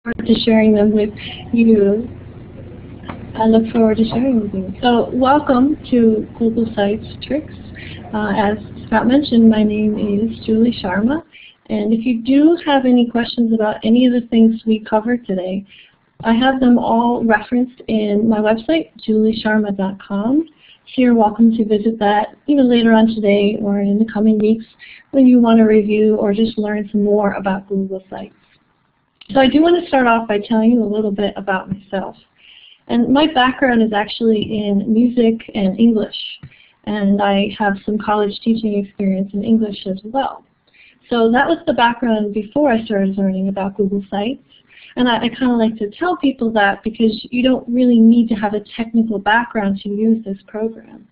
forward to sharing them with you. I look forward to sharing with you. So welcome to Google Sites Tricks. As Scott mentioned, my name is Julie Sharma. And if you do have any questions about any of the things we covered today, I have them all referenced in my website, juliesharma.com. So you're welcome to visit that even later on today or in the coming weeks when you want to review or just learn some more about Google Sites. So I do want to start off by telling you a little bit about myself. And my background is actually in music and English, and I have some college teaching experience in English as well. So that was the background before I started learning about Google Sites. And I kind of like to tell people that because you don't really need to have a technical background to use this program.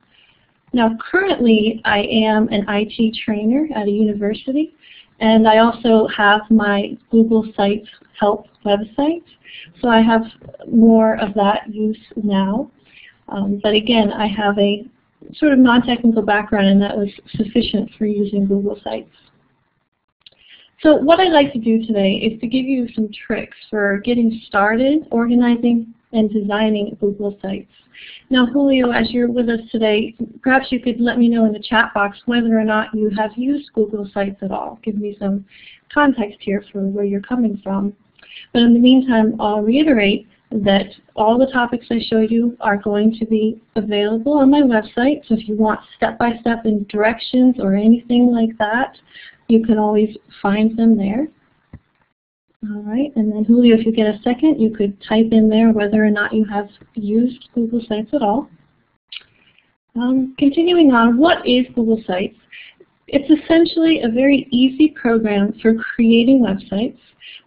Now currently I am an IT trainer at a university, and I also have my Google Sites Help website. So I have more of that use now. But again, I have a sort of non-technical background, and that was sufficient for using Google Sites. So what I'd like to do today is to give you some tricks for getting started organizing and designing Google Sites. Now Julio, as you're with us today, perhaps you could let me know in the chat box whether or not you have used Google Sites at all. Give me some context here for where you're coming from. But in the meantime, I'll reiterate that all the topics I showed you are going to be available on my website. So if you want step-by-step directions or anything like that, you can always find them there. All right, and then Julio, if you get a second, you could type in there whether or not you have used Google Sites at all. Continuing on, what is Google Sites? It's essentially a very easy program for creating websites,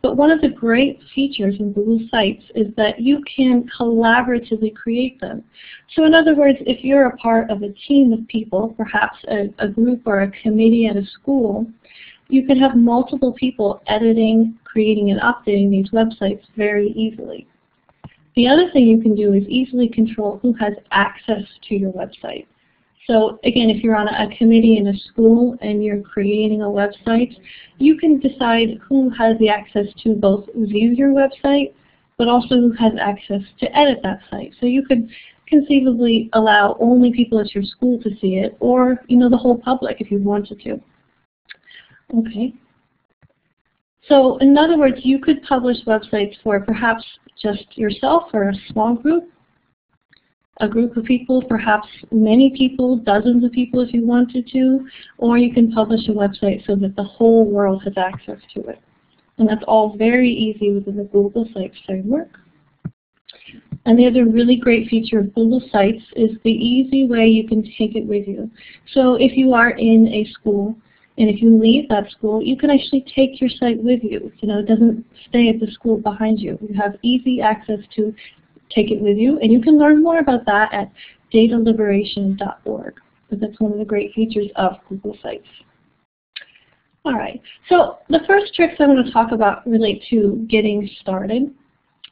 but one of the great features in Google Sites is that you can collaboratively create them. So in other words, if you're a part of a team of people, perhaps a group or a committee at a school, you can have multiple people editing, creating, and updating these websites very easily. The other thing you can do is easily control who has access to your website. So again, if you're on a committee in a school and you're creating a website, you can decide who has the access to both view your website, but also who has access to edit that site. So you could conceivably allow only people at your school to see it, or the whole public if you wanted to. Okay. So in other words, you could publish websites for perhaps just yourself or a small group, a group of people, perhaps many people, dozens of people if you wanted to, or you can publish a website so that the whole world has access to it. And that's all very easy within the Google Sites framework. And the other really great feature of Google Sites is the easy way you can take it with you. So if you are in a school, and if you leave that school, you can actually take your site with you. It doesn't stay at the school behind you. You have easy access to take it with you, and you can learn more about that at dataliberation.org. But that's one of the great features of Google Sites. All right, so the first tricks I'm going to talk about relate to getting started.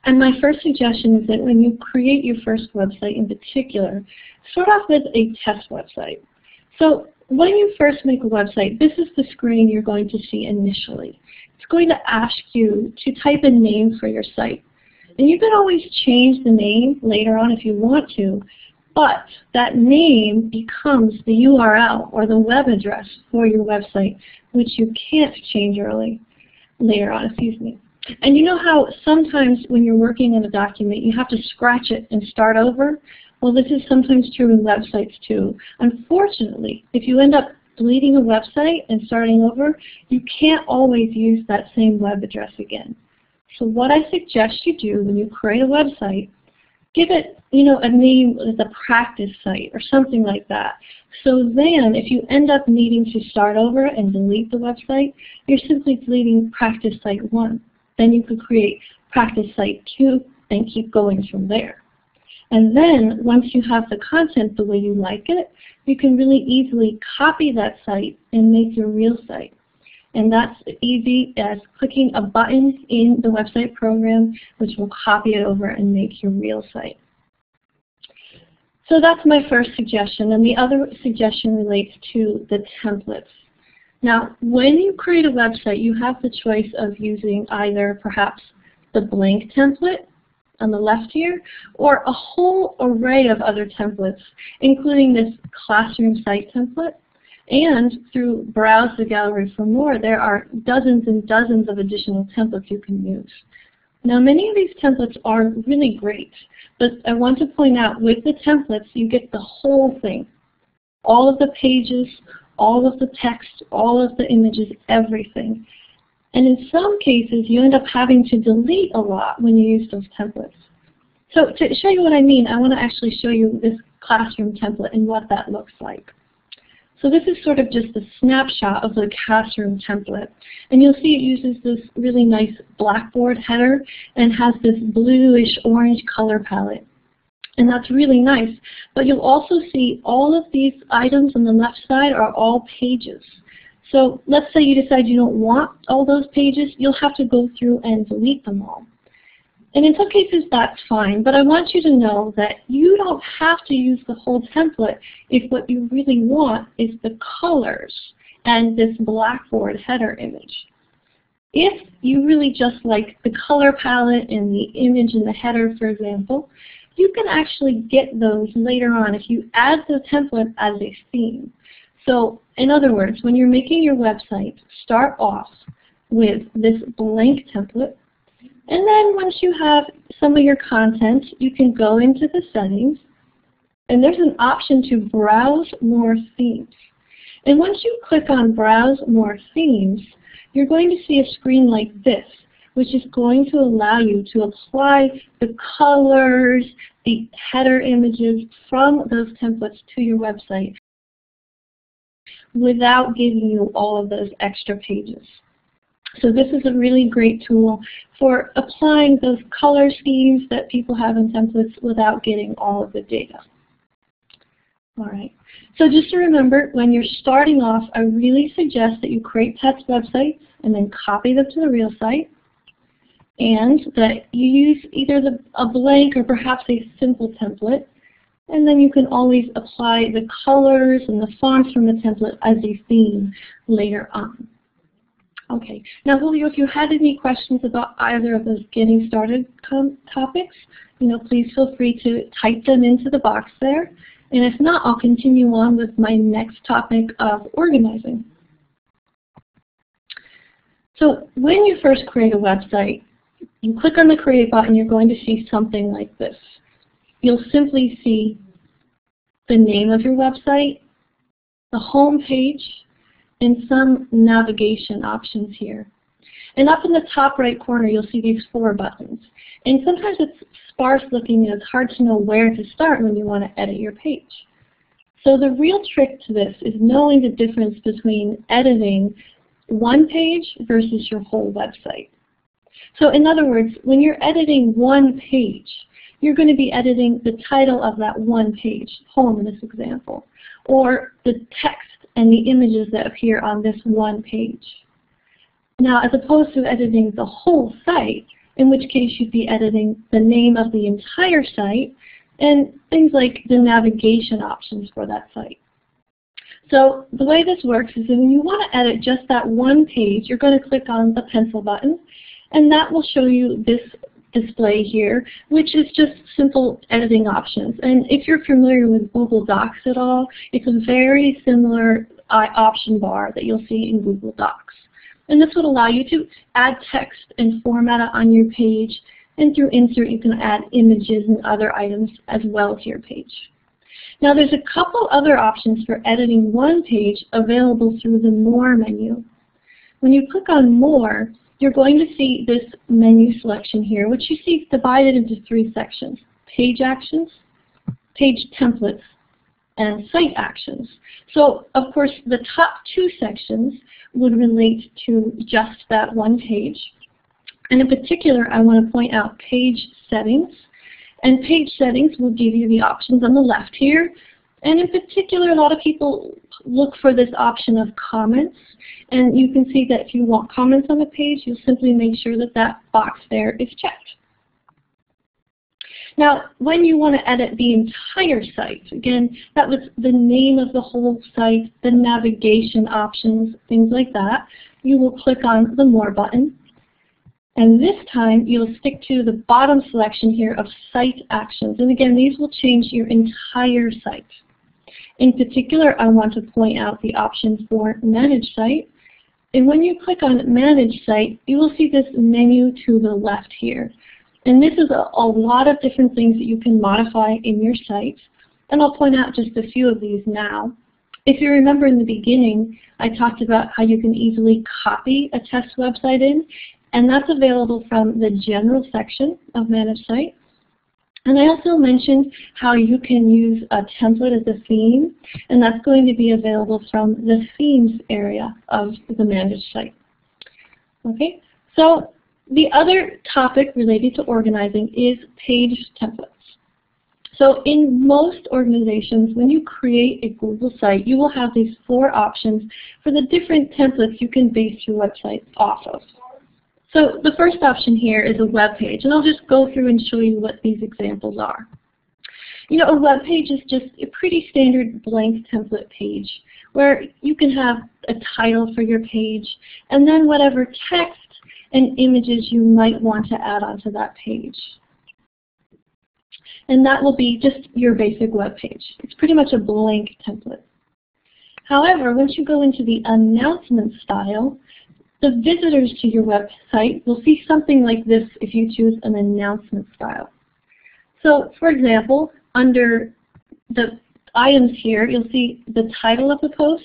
And my first suggestion is that when you create your first website in particular, start off with a test website. So when you first make a website, this is the screen you're going to see initially. It's going to ask you to type a name for your site. And you can always change the name later on if you want to, but that name becomes the URL or the web address for your website, which you can't change later on. And you know how sometimes when you're working on a document, you have to scratch it and start over? Well, this is sometimes true in websites too. Unfortunately, if you end up deleting a website and starting over, you can't always use that same web address again. So what I suggest you do when you create a website, give it a name as a practice site or something like that. So then if you end up needing to start over and delete the website, you're simply deleting practice site 1. Then you could create practice site 2 and keep going from there. And then once you have the content the way you like it, you can really easily copy that site and make your real site. And that's easy as clicking a button in the website program, which will copy it over and make your real site. So that's my first suggestion. And the other suggestion relates to the templates. Now, when you create a website, you have the choice of using either perhaps the blank template on the left here, or a whole array of other templates, including this classroom site template. And through Browse the Gallery for More, there are dozens and dozens of additional templates you can use. Now, many of these templates are really great, but I want to point out with the templates, you get the whole thing. All of the pages, all of the text, all of the images, everything. And in some cases, you end up having to delete a lot when you use those templates. So to show you what I mean, I want to actually show you this classroom template and what that looks like. So this is sort of just a snapshot of the classroom template. And you'll see it uses this really nice Blackboard header and has this bluish orange color palette. And that's really nice. But you'll also see all of these items on the left side are all pages. So let's say you decide you don't want all those pages, you'll have to go through and delete them all. And in some cases that's fine, but I want you to know that you don't have to use the whole template if what you really want is the colors and this Blackboard header image. If you really just like the color palette and the image in the header, for example, you can actually get those later on if you add the template as a theme. So in other words, when you're making your website, start off with this blank template. And then once you have some of your content, you can go into the settings, and there's an option to browse more themes. And once you click on Browse More Themes, you're going to see a screen like this, which is going to allow you to apply the colors, the header images from those templates to your website without giving you all of those extra pages. So this is a really great tool for applying those color schemes that people have in templates without getting all of the data. All right. So just to remember, when you're starting off, I really suggest that you create test websites and then copy them to the real site, and that you use either a blank or perhaps a simple template, and then you can always apply the colors and the fonts from the template as a theme later on. Okay, now Julio, if you had any questions about either of those getting started topics, please feel free to type them into the box there. And if not, I'll continue on with my next topic of organizing. So when you first create a website, you click on the Create button, you're going to see something like this. You'll simply see the name of your website, the home page, and some navigation options here. And up in the top right corner, you'll see these 4 buttons. And sometimes it's sparse looking and it's hard to know where to start when you want to edit your page. So the real trick to this is knowing the difference between editing one page versus your whole website. So in other words, when you're editing one page, you're going to be editing the title of that one page, home in this example, or the text and the images that appear on this one page. Now, as opposed to editing the whole site, in which case you'd be editing the name of the entire site and things like the navigation options for that site. So the way this works is that when you want to edit just that one page, you're going to click on the pencil button, and that will show you this display here, which is just simple editing options. And if you're familiar with Google Docs at all, it's a very similar option bar that you'll see in Google Docs. And this would allow you to add text and format it on your page, and through Insert you can add images and other items as well to your page. Now there's a couple other options for editing one page available through the More menu. When you click on More, you're going to see this menu selection here, which you see divided into 3 sections: Page Actions, Page Templates, and Site Actions. So, of course, the top 2 sections would relate to just that one page. And in particular, I want to point out Page Settings. And Page Settings will give you the options on the left here. And in particular, a lot of people look for this option of comments. And you can see that if you want comments on a page, you'll simply make sure that that box there is checked. Now, when you want to edit the entire site, again, that was the name of the whole site, the navigation options, things like that, you will click on the More button. And this time, you'll stick to the bottom selection here of Site Actions. And again, these will change your entire site. In particular, I want to point out the option for Manage Site. And when you click on Manage Site, you will see this menu to the left here. And this is a lot of different things that you can modify in your site. And I'll point out just a few of these now. If you remember in the beginning, I talked about how you can easily copy a test website in. And that's available from the General section of Manage Site. And I also mentioned how you can use a template as a theme, and that's going to be available from the Themes area of the Manage Site. Okay, so the other topic related to organizing is page templates. So in most organizations, when you create a Google site, you will have these 4 options for the different templates you can base your website off of. So the first option here is a web page, and I'll just go through and show you what these examples are. You know, a web page is just a pretty standard blank template page where you can have a title for your page and then whatever text and images you might want to add onto that page. And that will be just your basic web page. It's pretty much a blank template. However, once you go into the announcement style, the visitors to your website will see something like this if you choose an announcement style. So, for example, under the items here, you'll see the title of the post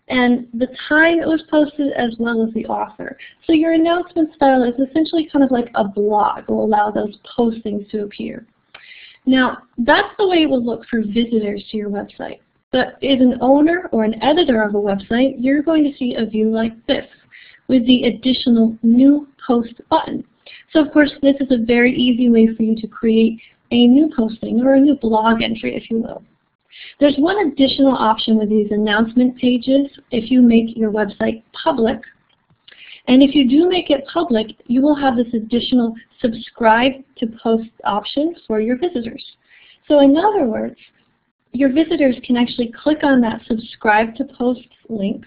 and the time it was posted as well as the author. So your announcement style is essentially kind of like a blog. It will allow those postings to appear. Now, that's the way it will look for visitors to your website. But as an owner or an editor of a website, you're going to see a view like this, with the additional New Post button. So of course, this is a very easy way for you to create a new posting or a new blog entry, if you will. There's one additional option with these announcement pages if you make your website public. And if you do make it public, you will have this additional subscribe to post option for your visitors. So in other words, your visitors can actually click on that subscribe to post link,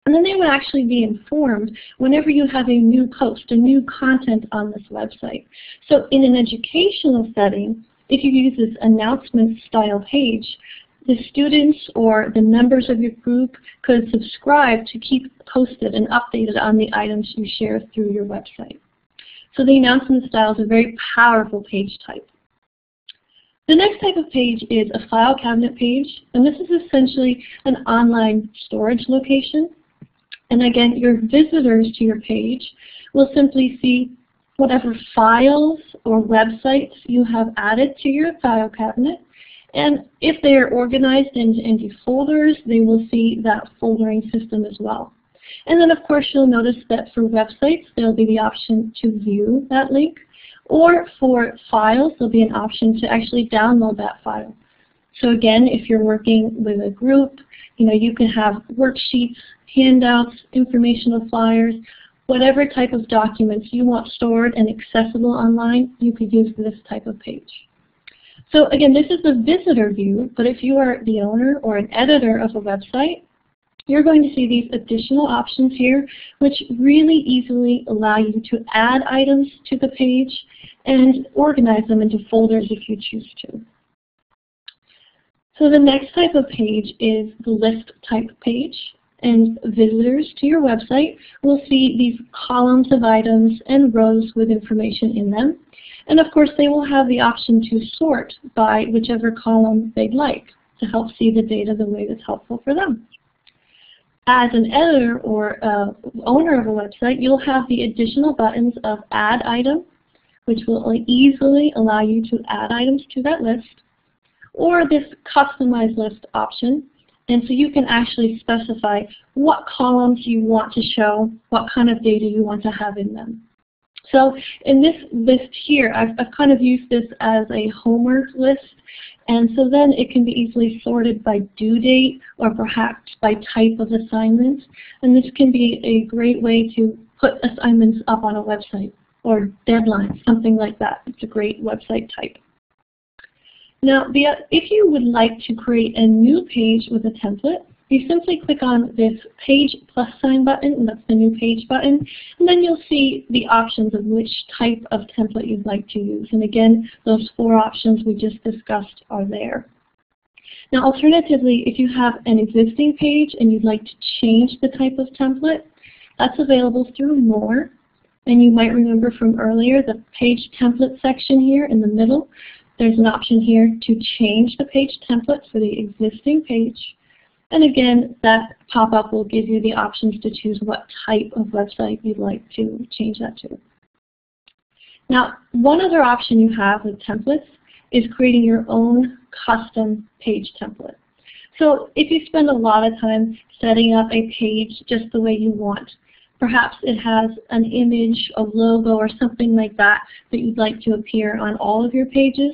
and then they would actually be informed whenever you have a new post, a new content on this website. So in an educational setting, if you use this announcement style page, the students or the members of your group could subscribe to keep posted and updated on the items you share through your website. So the announcement style is a very powerful page type. The next type of page is a file cabinet page, and this is essentially an online storage location. And again, your visitors to your page will simply see whatever files or websites you have added to your file cabinet. And if they are organized into folders, they will see that foldering system as well. And then, of course, you'll notice that for websites, there will be the option to view that link. Or for files, there'll be an option to actually download that file. So again, if you're working with a group, you can have worksheets, handouts, informational flyers, whatever type of documents you want stored and accessible online, you could use this type of page. So again, this is the visitor view, but if you are the owner or an editor of a website, you're going to see these additional options here, which really easily allow you to add items to the page and organize them into folders if you choose to. So the next type of page is the list type page, and visitors to your website will see these columns of items and rows with information in them. And of course, they will have the option to sort by whichever column they'd like to help see the data the way that's helpful for them. As an editor or owner of a website, you'll have the additional buttons of Add Item, which will easily allow you to add items to that list, or this Customize List option. And so you can actually specify what columns you want to show, what kind of data you want to have in them. So in this list here, I've kind of used this as a homework list, and so then it can be easily sorted by due date or perhaps by type of assignment. And this can be a great way to put assignments up on a website or deadlines, something like that. It's a great website type. Now, if you would like to create a new page with a template, you simply click on this page plus sign button, and that's the new page button, and then you'll see the options of which type of template you'd like to use. And again, those 4 options we just discussed are there. Now alternatively, if you have an existing page and you'd like to change the type of template, that's available through More. And you might remember from earlier the page template section here in the middle. There's an option here to change the page template for the existing page. And again, that pop-up will give you the options to choose what type of website you'd like to change that to. Now, one other option you have with templates is creating your own custom page template. So if you spend a lot of time setting up a page just the way you want, perhaps it has an image, a logo, or something like that that you'd like to appear on all of your pages,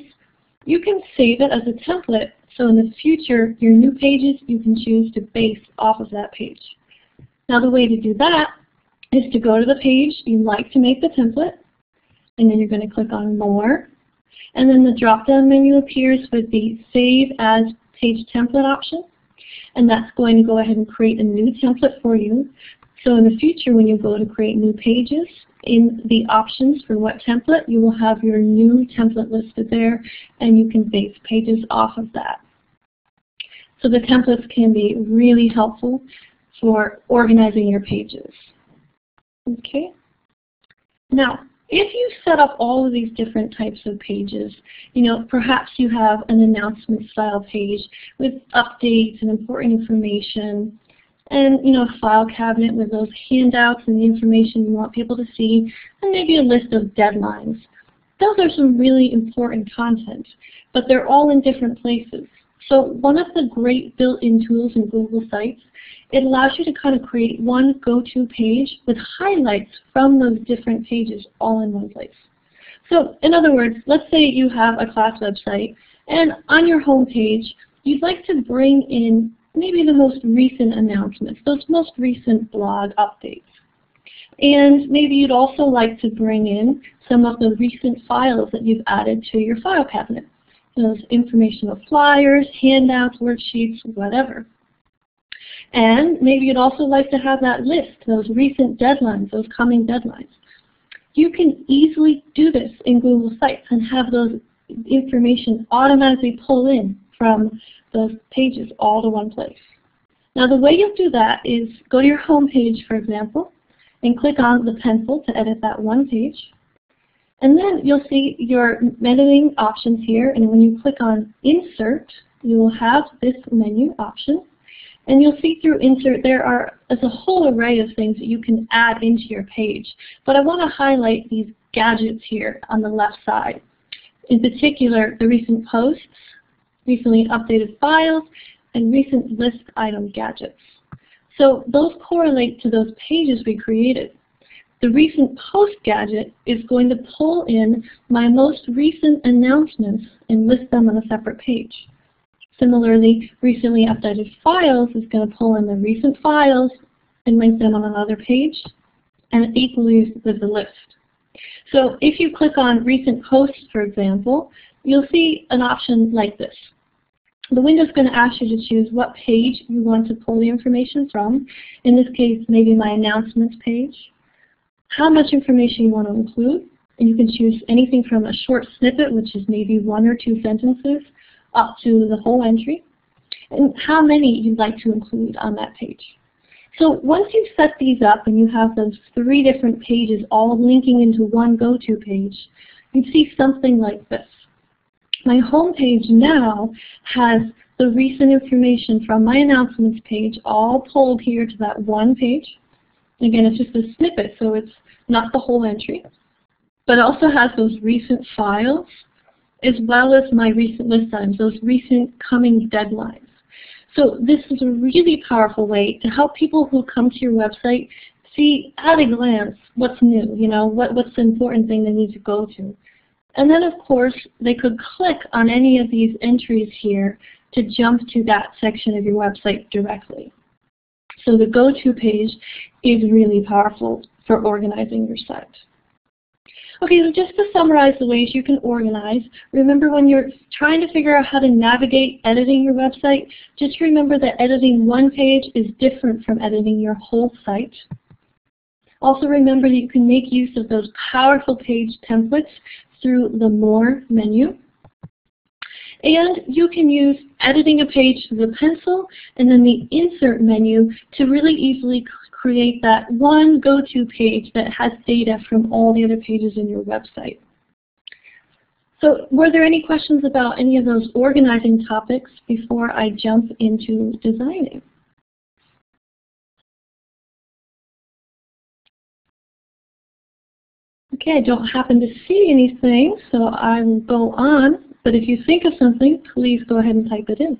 you can save it as a template, so in the future, your new pages you can choose to base off of that page. Now the way to do that is to go to the page you'd like to make the template, and then you're going to click on More, and then the drop-down menu appears with the Save as Page Template option, and that's going to go ahead and create a new template for you. So in the future, when you go to create new pages, in the options for what template, you will have your new template listed there, and you can base pages off of that. So the templates can be really helpful for organizing your pages. Okay. Now, if you set up all of these different types of pages, perhaps you have an announcement style page with updates and important information, and a file cabinet with those handouts and the information you want people to see, and maybe a list of deadlines. Those are some really important content, but they're all in different places. So one of the great built-in tools in Google Sites, it allows you to kind of create one go-to page with highlights from those different pages all in one place. So in other words, let's say you have a class website, and on your home page, you'd like to bring in maybe the most recent announcements, those most recent blog updates. And maybe you'd also like to bring in some of the recent files that you've added to your file cabinet. Those informational flyers, handouts, worksheets, whatever. And maybe you'd also like to have that list, those recent deadlines, those coming deadlines. You can easily do this in Google Sites and have those information automatically pull in from those pages all to one place. Now the way you'll do that is go to your home page, for example, and click on the pencil to edit that one page. And then you'll see your editing options here, and when you click on Insert, you will have this menu option. And you'll see through Insert there's a whole array of things that you can add into your page. But I want to highlight these gadgets here on the left side. In particular, the recent posts, recently updated files, and recent list item gadgets. So those correlate to those pages we created. The recent post gadget is going to pull in my most recent announcements and list them on a separate page. Similarly, recently updated files is going to pull in the recent files and link them on another page, and equally with the list. So if you click on recent posts, for example, you'll see an option like this. The window is going to ask you to choose what page you want to pull the information from. In this case, maybe my announcements page. How much information you want to include. And you can choose anything from a short snippet, which is maybe 1 or 2 sentences, up to the whole entry. And how many you'd like to include on that page. So once you've set these up and you have those 3 different pages all linking into one go-to page, you'd see something like this. My home page now has the recent information from my announcements page all pulled here to that one page. Again, it's just a snippet, so it's not the whole entry. But it also has those recent files, as well as my recent list items, those recent coming deadlines. So this is a really powerful way to help people who come to your website see at a glance what's new, what's the important thing they need to go to. And then, of course, they could click on any of these entries here to jump to that section of your website directly. So the go-to page is really powerful for organizing your site. Okay, so just to summarize the ways you can organize, remember when you're trying to figure out how to navigate editing your website, just remember that editing one page is different from editing your whole site. Also remember that you can make use of those powerful page templates through the More menu. And you can use editing a page through the pencil and then the Insert menu to really easily create that one go-to page that has data from all the other pages in your website. So were there any questions about any of those organizing topics before I jump into designing? Okay, I don't happen to see anything, so I will go on. But if you think of something, please go ahead and type it in.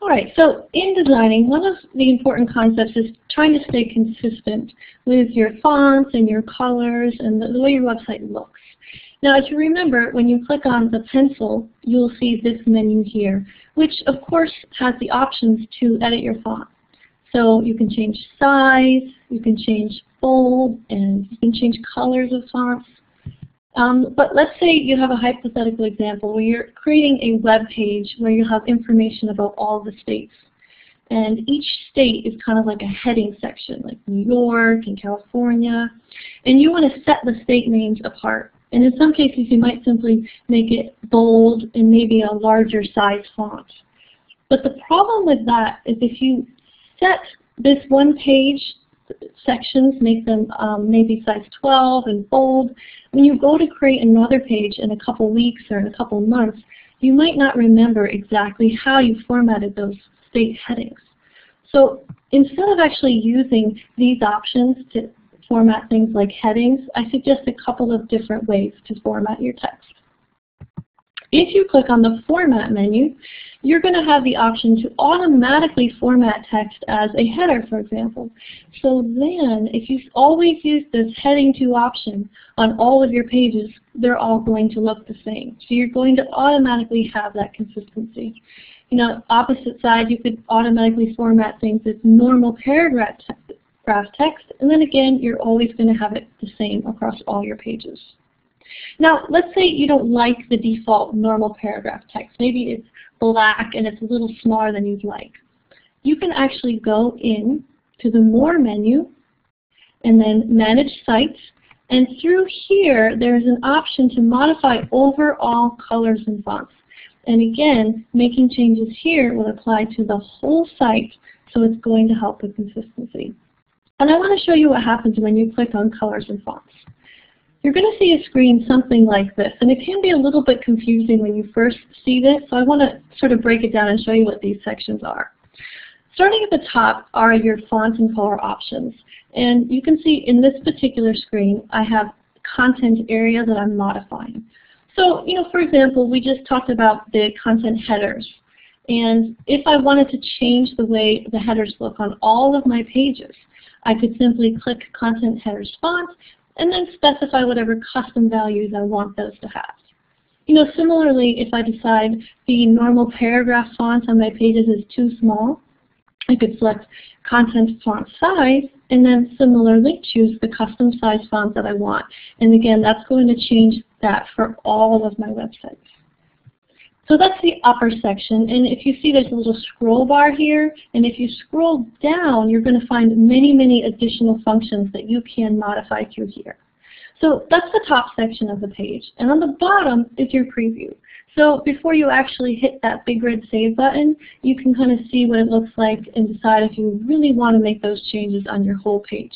All right, so in designing, one of the important concepts is trying to stay consistent with your fonts and your colors and the way your website looks. Now, if you remember, when you click on the pencil, you'll see this menu here, which of course has the options to edit your font. So you can change size, you can change bold, and you can change colors of fonts. But let's say you have a hypothetical example where you're creating a web page where you have information about all the states. And each state is kind of like a heading section, like New York and California. And you want to set the state names apart. And in some cases, you might simply make it bold and maybe a larger size font. But the problem with that is if you set this one page sections, make them maybe size 12 and bold. When you go to create another page in a couple weeks or in a couple months, you might not remember exactly how you formatted those state headings. So instead of actually using these options to format things like headings, I suggest a couple of different ways to format your text. If you click on the Format menu, you're going to have the option to automatically format text as a header, for example. So then, if you always use this Heading To option on all of your pages, they're all going to look the same. So you're going to automatically have that consistency. You know, opposite side, you could automatically format things as normal paragraph text, and then again, you're always going to have it the same across all your pages. Now, let's say you don't like the default normal paragraph text. Maybe it's black and it's a little smaller than you'd like. You can actually go in to the More menu and then Manage Sites. And through here, there's an option to modify overall colors and fonts. And again, making changes here will apply to the whole site, so it's going to help with consistency. And I want to show you what happens when you click on colors and fonts. You're going to see a screen something like this, and it can be a little bit confusing when you first see this, so I want to sort of break it down and show you what these sections are. Starting at the top are your font and color options, and you can see in this particular screen I have content area that I'm modifying. So, you know, for example, we just talked about the content headers, and if I wanted to change the way the headers look on all of my pages, I could simply click Content Headers Font, and then specify whatever custom values I want those to have. You know, similarly, if I decide the normal paragraph font on my pages is too small, I could select Content Font Size, and then similarly choose the custom size font that I want. And again, that's going to change that for all of my websites. So that's the upper section, and if you see there's a little scroll bar here, and if you scroll down, you're going to find many, many additional functions that you can modify through here. So that's the top section of the page, and on the bottom is your preview. So before you actually hit that big red Save button, you can kind of see what it looks like and decide if you really want to make those changes on your whole page.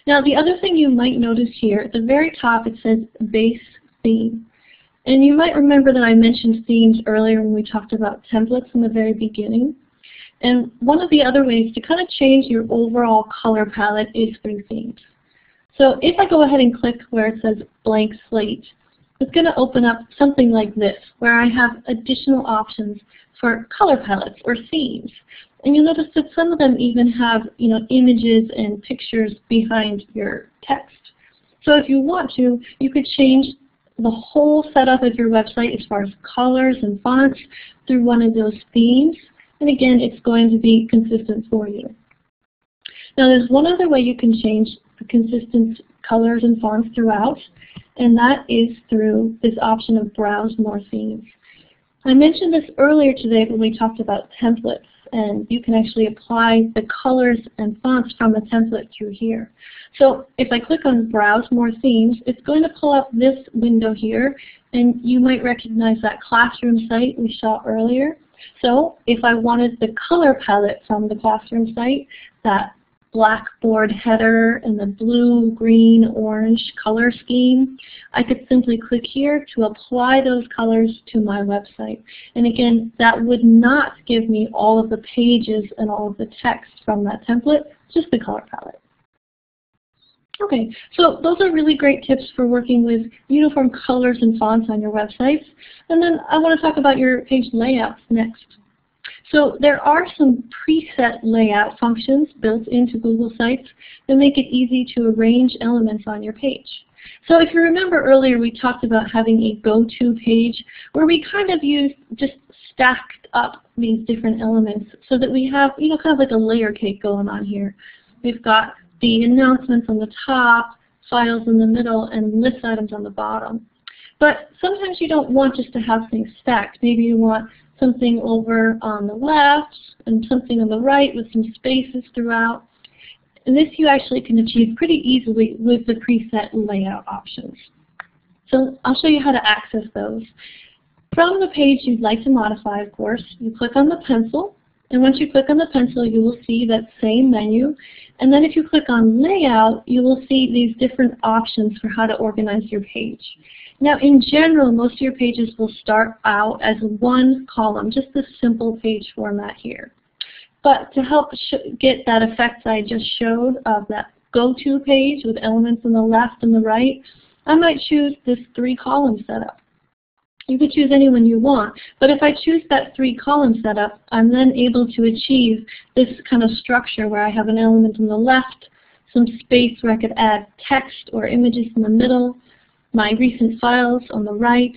Now the other thing you might notice here, at the very top it says Base Theme. And you might remember that I mentioned themes earlier when we talked about templates in the very beginning. And one of the other ways to kind of change your overall color palette is through themes. So if I go ahead and click where it says Blank Slate, it's going to open up something like this, where I have additional options for color palettes or themes. And you'll notice that some of them even have, you know, images and pictures behind your text. So if you want to, you could change the whole setup of your website as far as colors and fonts through one of those themes. And again, it's going to be consistent for you. Now there's one other way you can change the colors and fonts throughout, and that is through this option of Browse More Themes. I mentioned this earlier today when we talked about templates, and you can actually apply the colors and fonts from the template through here. So if I click on Browse More Themes, it's going to pull up this window here, and you might recognize that classroom site we saw earlier. So if I wanted the color palette from the classroom site, that Blackboard header and the blue, green, orange color scheme, I could simply click here to apply those colors to my website. And again, that would not give me all of the pages and all of the text from that template, just the color palette. Okay, so those are really great tips for working with uniform colors and fonts on your websites. And then I want to talk about your page layouts next. So there are some preset layout functions built into Google Sites that make it easy to arrange elements on your page. So if you remember earlier, we talked about having a go-to page where we kind of just stacked up these different elements so that we have, kind of like a layer cake going on here. We've got the announcements on the top, files in the middle, and list items on the bottom. But sometimes you don't want just to have things stacked. Maybe you want something over on the left and something on the right with some spaces throughout. And this you actually can achieve pretty easily with the preset layout options. So I'll show you how to access those. From the page you'd like to modify, of course, you click on the pencil. And once you click on the pencil, you will see that same menu. And then if you click on Layout, you will see these different options for how to organize your page. Now, in general, most of your pages will start out as one column, just a simple page format here. But to help get that effect I just showed of that go-to page with elements on the left and the right, I might choose this 3-column setup. You could choose any one you want, but if I choose that 3-column setup, I'm then able to achieve this kind of structure where I have an element on the left, some space where I could add text or images in the middle, my recent files on the right,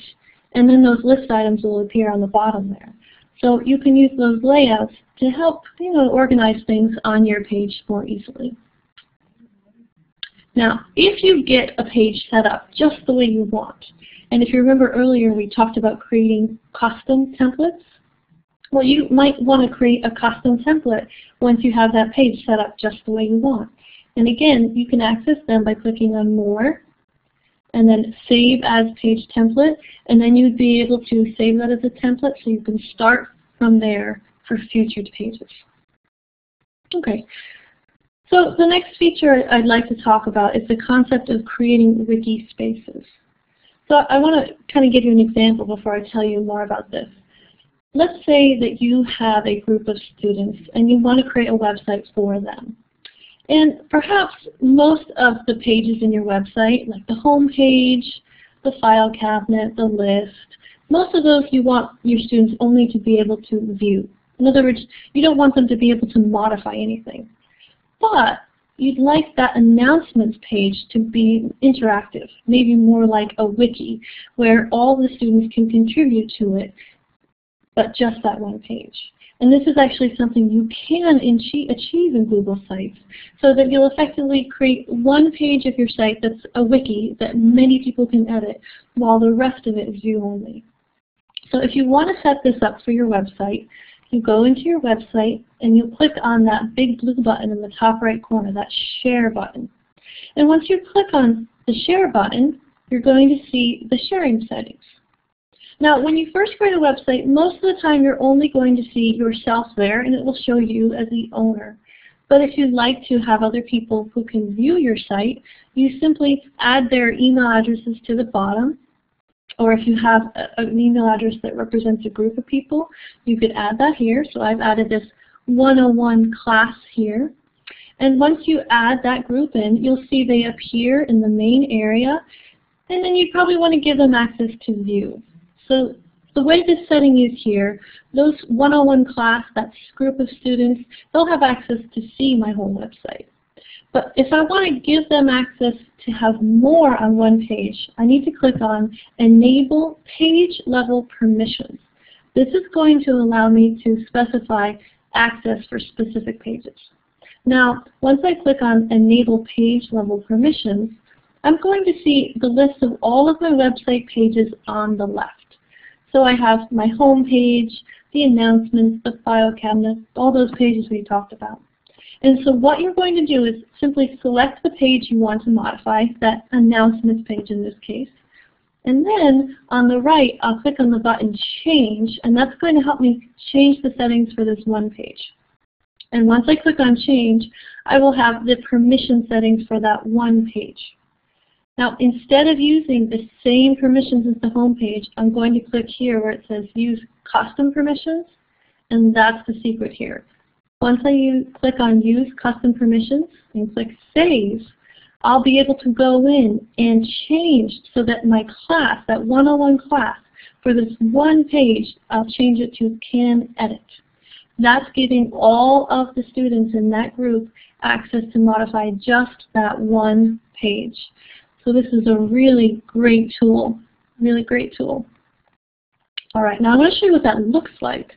and then those list items will appear on the bottom there. So you can use those layouts to help organize things on your page more easily. Now, if you get a page set up just the way you want, and if you remember earlier we talked about creating custom templates, well, you might want to create a custom template once you have that page set up just the way you want. And again, you can access them by clicking on More, and then Save as Page Template, and then you'd be able to save that as a template so you can start from there for future pages. Okay, so the next feature I'd like to talk about is the concept of creating wiki spaces. So I want to kind of give you an example before I tell you more about this. Let's say that you have a group of students and you want to create a website for them. And perhaps most of the pages in your website, like the home page, the file cabinet, the list, most of those you want your students only to be able to view. In other words, you don't want them to be able to modify anything. But you'd like that announcements page to be interactive, maybe more like a wiki, where all the students can contribute to it, but just that one page. And this is actually something you can achieve in Google Sites, so that you'll effectively create one page of your site that's a wiki that many people can edit, while the rest of it is view only. So if you want to set this up for your website, you go into your website and you click on that big blue button in the top right corner, that Share button. And once you click on the Share button, you're going to see the sharing settings. Now, when you first create a website, most of the time you're only going to see yourself there, and it will show you as the owner. But if you'd like to have other people who can view your site, you simply add their email addresses to the bottom. Or if you have an email address that represents a group of people, you could add that here. So I've added this 101 class here. And once you add that group in, you'll see they appear in the main area. And then you probably want to give them access to view. So the way this setting is here, those 101 class, that group of students, they'll have access to see my whole website. But if I want to give them access to have more on one page, I need to click on Enable Page Level Permissions. This is going to allow me to specify access for specific pages. Now, once I click on Enable Page Level Permissions, I'm going to see the list of all of my website pages on the left. So I have my home page, the announcements, the file cabinet, all those pages we talked about. And so what you're going to do is simply select the page you want to modify, that announcements page in this case. And then on the right, I'll click on the button Change, and that's going to help me change the settings for this one page. And once I click on Change, I will have the permission settings for that one page. Now, instead of using the same permissions as the home page, I'm going to click here where it says Use Custom Permissions, and that's the secret here. Once I click on Use Custom Permissions and click Save, I'll be able to go in and change so that my class, that 101 class, for this one page, I'll change it to Can Edit. That's giving all of the students in that group access to modify just that one page. So this is a really great tool, really great tool. All right, now I'm going to show you what that looks like.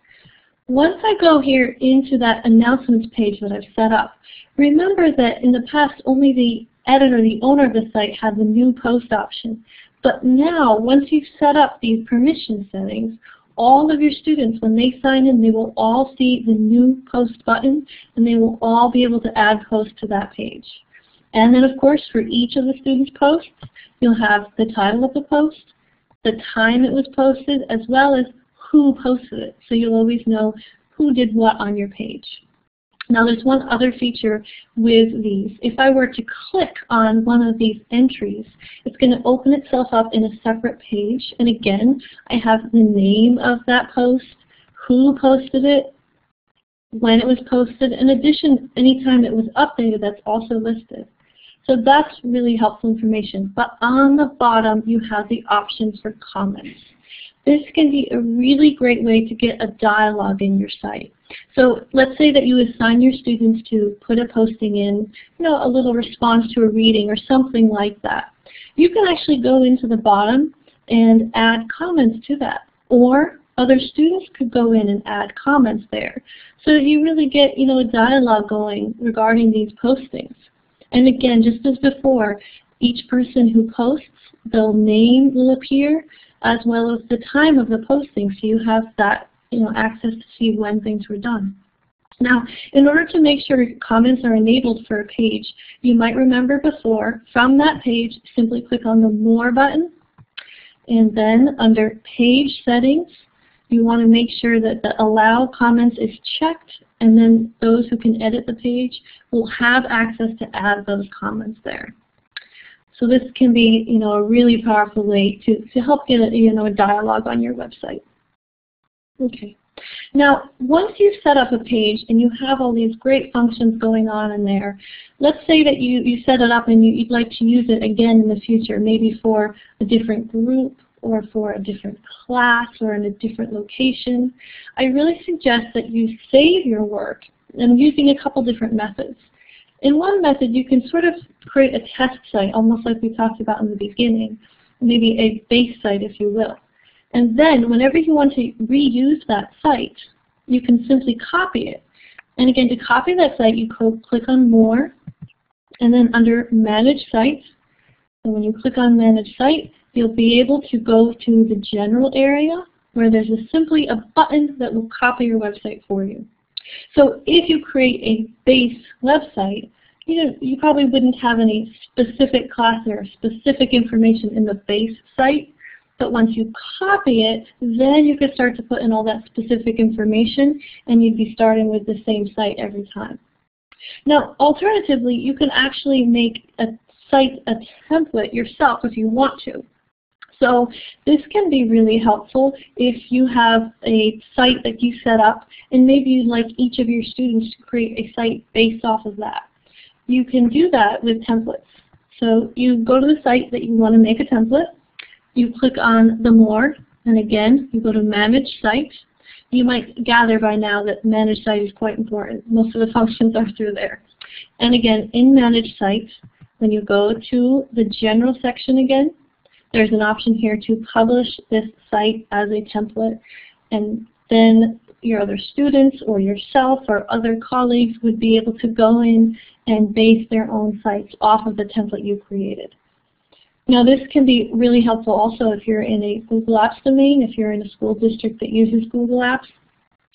Once I go here into that announcements page that I've set up, remember that in the past only the editor, the owner of the site, had the new post option. But now, once you've set up these permission settings, all of your students, when they sign in, they will all see the new post button, and they will all be able to add posts to that page. And then, of course, for each of the students' posts, you'll have the title of the post, the time it was posted, as well as who posted it. So you'll always know who did what on your page. Now there's one other feature with these. If I were to click on one of these entries, it's going to open itself up in a separate page. And again, I have the name of that post, who posted it, when it was posted. In addition, anytime it was updated, that's also listed. So that's really helpful information. But on the bottom, you have the options for comments. This can be a really great way to get a dialogue in your site. So let's say that you assign your students to put a posting in, a little response to a reading or something like that. You can actually go into the bottom and add comments to that. Or other students could go in and add comments there. So that you really get, a dialogue going regarding these postings. And again, just as before, each person who posts, their name will appear, as well as the time of the posting, so you have that access to see when things were done. Now, in order to make sure comments are enabled for a page, you might remember before, from that page, simply click on the More button, and then under Page Settings, you want to make sure that the Allow Comments is checked, and then those who can edit the page will have access to add those comments there. So this can be, a really powerful way to help get a dialogue on your website. Okay. Now, once you've set up a page and you have all these great functions going on in there, let's say that you set it up and you'd like to use it again in the future, maybe for a different group or for a different class or in a different location. I really suggest that you save your work, and using a couple different methods. In one method, you can sort of create a test site, almost like we talked about in the beginning, maybe a base site, if you will. And then, whenever you want to reuse that site, you can simply copy it. And again, to copy that site, you click on More, and then under Manage Sites. And when you click on Manage Site, you'll be able to go to the General area, where there's simply a button that will copy your website for you. So if you create a base website, you probably wouldn't have any specific class or specific information in the base site. But once you copy it, then you could start to put in all that specific information, and you'd be starting with the same site every time. Now, alternatively, you can actually make a site a template yourself if you want to. So this can be really helpful if you have a site that you set up, and maybe you'd like each of your students to create a site based off of that. You can do that with templates. So you go to the site that you want to make a template, you click on the More, and again, you go to Manage Site. You might gather by now that Manage Site is quite important. Most of the functions are through there. And again, in Manage Site, when you go to the General section again, there's an option here to publish this site as a template, and then your other students or yourself or other colleagues would be able to go in and base their own sites off of the template you created. Now this can be really helpful also if you're in a Google Apps domain, if you're in a school district that uses Google Apps.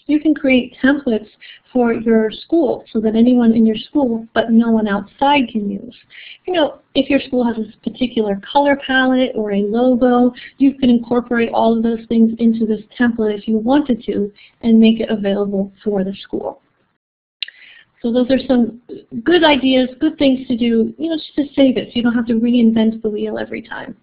You can create templates for your school so that anyone in your school but no one outside can use. You know, if your school has a particular color palette or a logo, you can incorporate all of those things into this template if you wanted to and make it available for the school. So those are some good ideas, good things to do, you know, just to save it so you don't have to reinvent the wheel every time.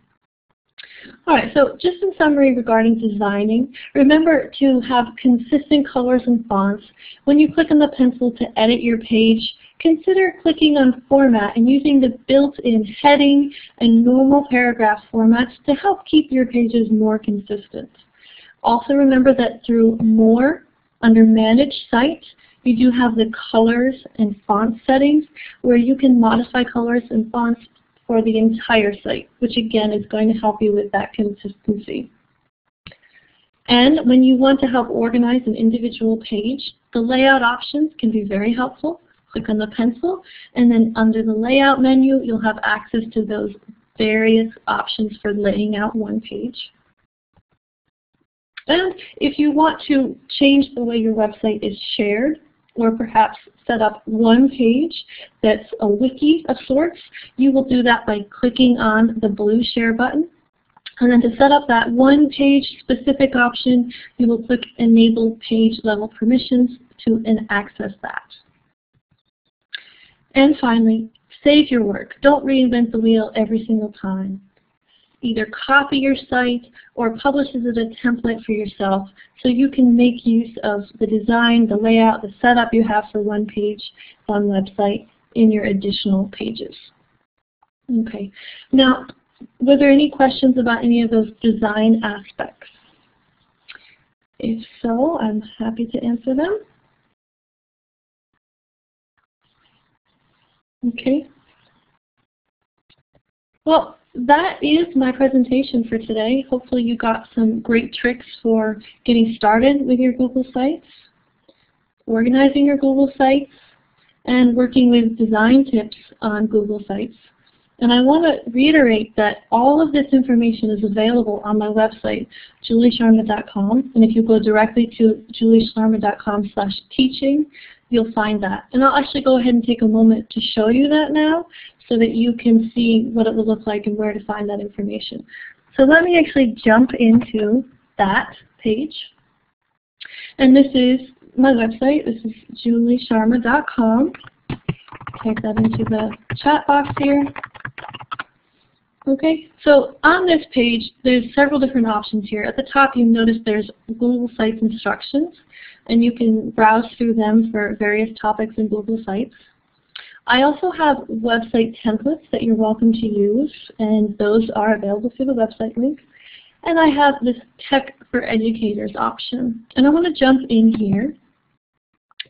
All right, so just in summary regarding designing, remember to have consistent colors and fonts. When you click on the pencil to edit your page, consider clicking on Format and using the built-in heading and normal paragraph formats to help keep your pages more consistent. Also remember that through More, under Manage Site, you do have the colors and font settings where you can modify colors and fonts for the entire site, which again is going to help you with that consistency. And when you want to help organize an individual page, the layout options can be very helpful. Click on the pencil, and then under the layout menu, you'll have access to those various options for laying out one page. And if you want to change the way your website is shared, or perhaps set up one page that's a wiki of sorts, you will do that by clicking on the blue share button. And then to set up that one page specific option, you will click Enable Page Level Permissions to access that. And finally, save your work. Don't reinvent the wheel every single time. Either copy your site or publish it as a template for yourself so you can make use of the design, the layout, the setup you have for one page on the website in your additional pages. Okay. Now, were there any questions about any of those design aspects? If so, I'm happy to answer them. Okay. Well, that is my presentation for today. Hopefully you got some great tricks for getting started with your Google Sites, organizing your Google Sites, and working with design tips on Google Sites. And I want to reiterate that all of this information is available on my website, juliesharma.com. And if you go directly to juliesharma.com/teaching, you'll find that. And I'll actually go ahead and take a moment to show you that now, so that you can see what it will look like and where to find that information. So let me actually jump into that page. And this is my website. This is juliesharma.com. Type that into the chat box here. Okay, so on this page, there's several different options here. At the top, you notice there's Google Sites instructions, and you can browse through them for various topics in Google Sites. I also have website templates that you're welcome to use, and those are available through the website link. And I have this Tech for Educators option. And I want to jump in here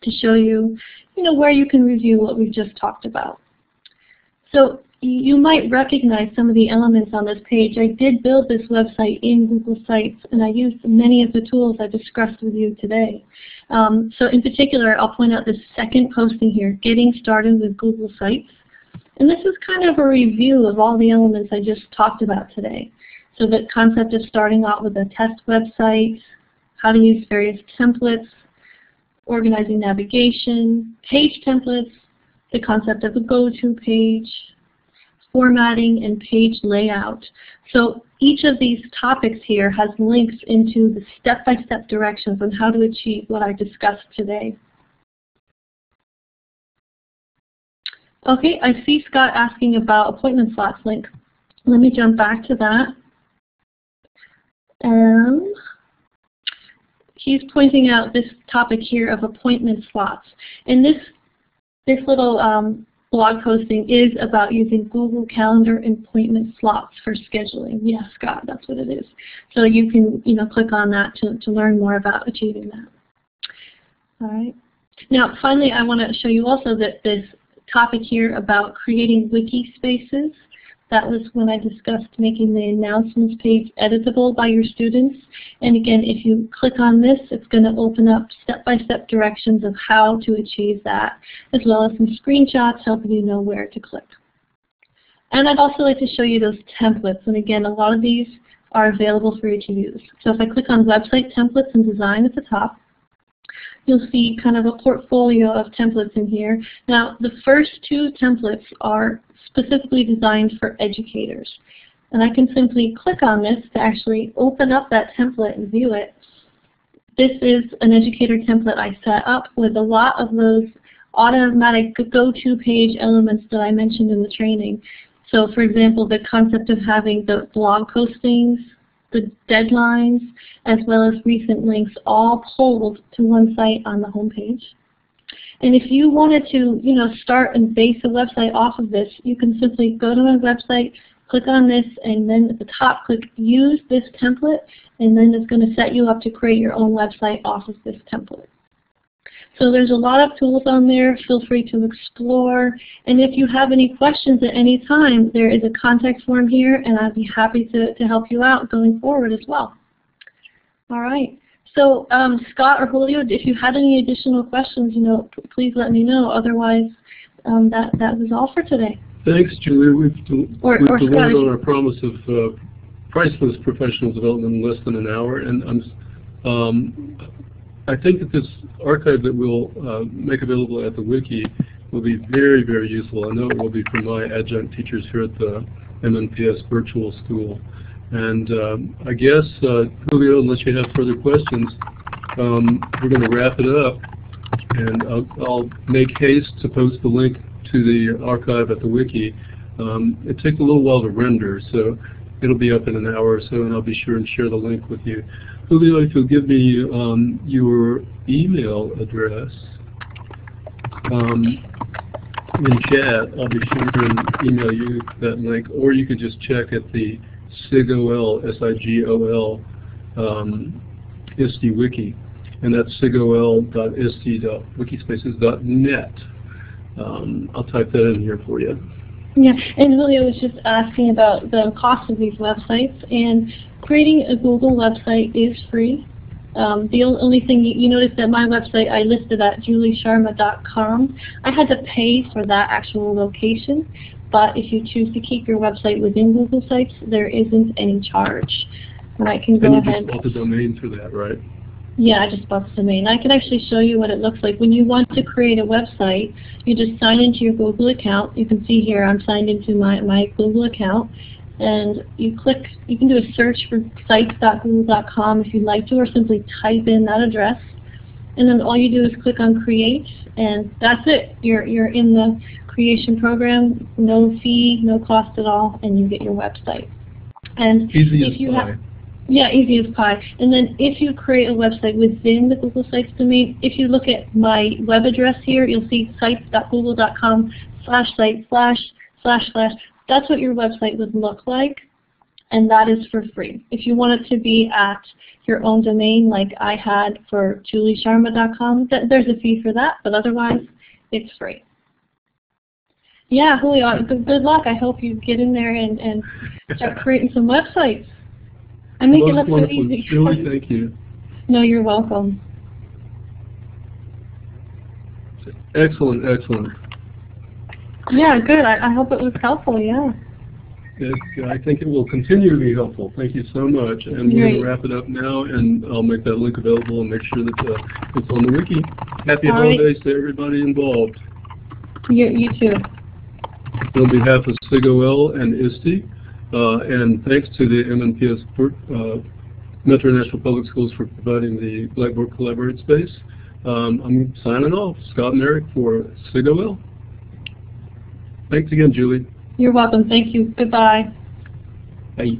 to show you, where you can review what we've just talked about. So you might recognize some of the elements on this page. I did build this website in Google Sites, and I used many of the tools I discussed with you today. So in particular, I'll point out this second posting here, Getting Started with Google Sites. And this is kind of a review of all the elements I just talked about today. So the concept of starting out with a test website, how to use various templates, organizing navigation, page templates, the concept of a go-to page, formatting, and page layout. So each of these topics here has links into the step-by-step directions on how to achieve what I discussed today. Okay, I see Scott asking about appointment slots link. Let me jump back to that. He's pointing out this topic here of appointment slots. And this little blog posting is about using Google Calendar appointment slots for scheduling. Yes, Scott, that's what it is. So you can click on that to learn more about achieving that. All right. Now, finally, I want to show you also that this topic here about creating wiki spaces. That was when I discussed making the announcements page editable by your students. And again, if you click on this, it's going to open up step-by-step directions of how to achieve that, as well as some screenshots helping you know where to click. And I'd also like to show you those templates. And again, a lot of these are available for you to use. So if I click on Website Templates and Design at the top, you'll see kind of a portfolio of templates in here. Now, the first two templates are specifically designed for educators. And I can simply click on this to actually open up that template and view it. This is an educator template I set up with a lot of those automatic go-to page elements that I mentioned in the training. So for example, the concept of having the blog postings, the deadlines, as well as recent links all pulled to one site on the home page. And if you wanted to, start and base a website off of this, you can simply go to my website, click on this, and then at the top click Use this template, and then it's going to set you up to create your own website off of this template. So there's a lot of tools on there. Feel free to explore. And if you have any questions at any time, there is a contact form here, and I'd be happy to help you out going forward as well. All right. So Scott or Julio, if you had any additional questions, please let me know. Otherwise, that was all for today. Thanks, Julia. We've delivered on our promise of priceless professional development in less than an hour, and I think that this archive that we'll make available at the Wiki will be very, very useful. I know it will be for my adjunct teachers here at the MNPS Virtual School. And I guess, Julio, unless you have further questions, we're going to wrap it up. And I'll make haste to post the link to the archive at the Wiki. It takes a little while to render, so it'll be up in an hour or so, and I'll be sure and share the link with you. Julio, if you'll give me your email address in chat, I'll be sure and email you that link, or you could just check at the SIGOL, S-I-G-O-L, ISTE Wiki, and that's sigol.iste.wikispaces.net. I'll type that in here for you. Yeah, and Julio was just asking about the cost of these websites, and creating a Google website is free. The only thing you notice that my website I listed at juliesharma.com. I had to pay for that actual location, but if you choose to keep your website within Google Sites, there isn't any charge. And I can go ahead. And you just bought the domain for that, right? Yeah, I just bought the domain. I can actually show you what it looks like. When you want to create a website, you just sign into your Google account. You can see here I'm signed into my Google account. And you can do a search for sites.google.com if you'd like to, or simply type in that address. And then all you do is click on Create, and that's it. You're in the creation program, no fee, no cost at all, and you get your website. And easy as pie. Yeah, easy as pie. And then if you create a website within the Google Sites domain, if you look at my web address here, you'll see sites.google.com/site/// That's what your website would look like, and that is for free. If you want it to be at your own domain like I had for juliesharma.com, there's a fee for that, but otherwise it's free. Yeah, Julio, good luck. I hope you get in there and start creating some websites. I make it look so easy. Julie, thank you. No, you're welcome. Excellent, excellent. Yeah, good. I hope it was helpful, yeah. I think it will continue to be helpful. Thank you so much. And we're going to wrap it up now, and I'll make that link available and make sure that it's on the Wiki. Happy holidays to everybody involved. You too. On behalf of SIGOL and ISTE, and thanks to the MNPS Metro National Public Schools for providing the Blackboard Collaborate space, I'm signing off. Scott and Eric for SIGOL. Thanks again, Julie. You're welcome. Thank you. Goodbye. Bye.